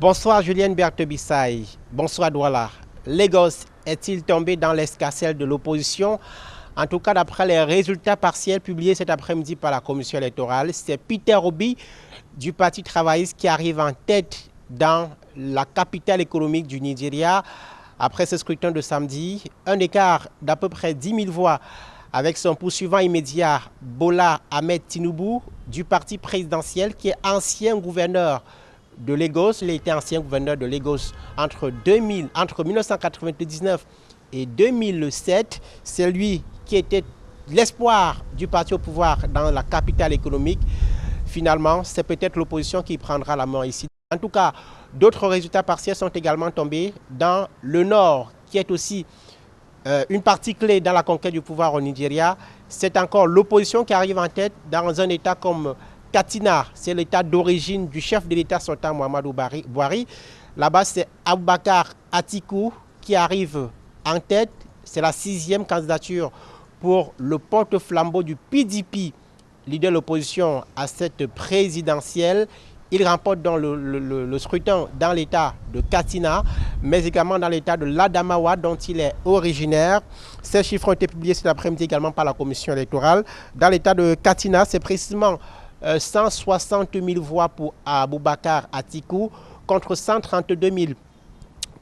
Bonsoir Julienne Berthe-Bissaï. Bonsoir Douala. Lagos est-il tombé dans l'escarcelle de l'opposition? En tout cas, d'après les résultats partiels publiés cet après-midi par la commission électorale, c'est Peter Obi du Parti travailliste qui arrive en tête dans la capitale économique du Nigeria. Après ce scrutin de samedi, un écart d'à peu près 10 000 voix avec son poursuivant immédiat Bola Ahmed Tinubu du parti présidentiel qui est ancien gouverneur de Lagos. Il a été ancien gouverneur de Lagos entre 1999 et 2007. C'est lui qui était l'espoir du parti au pouvoir dans la capitale économique. Finalement, c'est peut-être l'opposition qui prendra la main ici. En tout cas, d'autres résultats partiels sont également tombés dans le nord, qui est aussi une partie clé dans la conquête du pouvoir au Nigeria. C'est encore l'opposition qui arrive en tête dans un état comme Katsina, c'est l'état d'origine du chef de l'État Sultan Muhammadu Buhari. Là-bas, c'est Abubakar Atiku qui arrive en tête. C'est la 6e candidature pour le porte-flambeau du PDP, leader de l'opposition à cette présidentielle. Il remporte donc le scrutin dans l'état de Katsina, mais également dans l'état de l'Adamawa, dont il est originaire. Ces chiffres ont été publiés cet après-midi également par la commission électorale. Dans l'état de Katsina, c'est précisément 160 000 voix pour Abubakar Atiku contre 132 000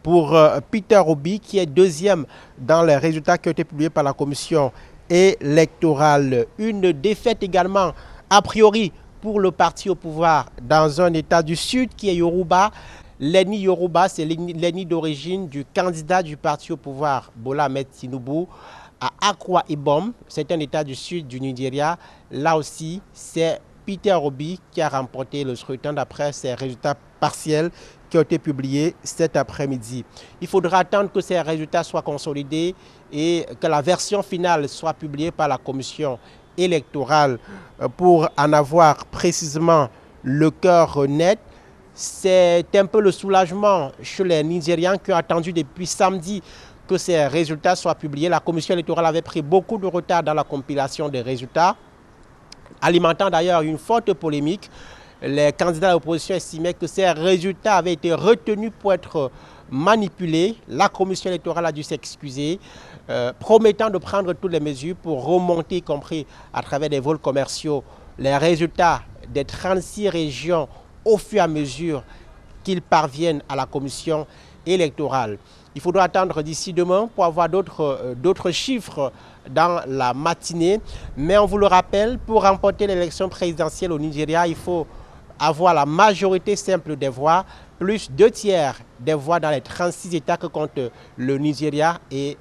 pour Peter Obi, qui est deuxième dans les résultats qui ont été publiés par la commission électorale. Une défaite également, a priori, pour le parti au pouvoir dans un état du sud qui est Yoruba. L'ethnie Yoruba, c'est l'ethnie d'origine du candidat du parti au pouvoir, Bola Ahmed Tinubu, à Akwa Ibom. C'est un état du sud du Nigeria. Là aussi, c'est Peter Obi qui a remporté le scrutin d'après ces résultats partiels qui ont été publiés cet après-midi. Il faudra attendre que ces résultats soient consolidés et que la version finale soit publiée par la commission électorale pour en avoir précisément le cœur net. C'est un peu le soulagement chez les Nigérians qui ont attendu depuis samedi que ces résultats soient publiés. La commission électorale avait pris beaucoup de retard dans la compilation des résultats, alimentant d'ailleurs une forte polémique. Les candidats de l'opposition estimaient que ces résultats avaient été retenus pour être manipulés. La commission électorale a dû s'excuser, promettant de prendre toutes les mesures pour remonter, y compris à travers des vols commerciaux, les résultats des 36 régions au fur et à mesure qu'ils parviennent à la commission électorale. Il faudra attendre d'ici demain pour avoir d'autres chiffres dans la matinée. Mais on vous le rappelle, pour remporter l'élection présidentielle au Nigeria, il faut avoir la majorité simple des voix, plus 2/3 des voix dans les 36 États que compte le Nigeria. Et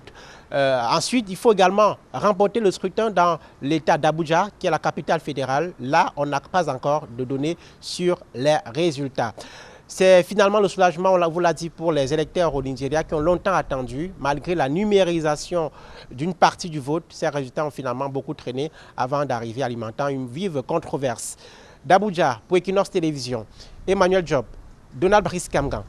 ensuite, il faut également remporter le scrutin dans l'État d'Abuja, qui est la capitale fédérale. Là, on n'a pas encore de données sur les résultats. C'est finalement le soulagement, on vous l'a dit, pour les électeurs au Nigeria qui ont longtemps attendu, malgré la numérisation d'une partie du vote. Ces résultats ont finalement beaucoup traîné avant d'arriver, alimentant une vive controverse. D'Abuja, pour Equinox Télévision, Emmanuel Job, Donald Brice Kamgan.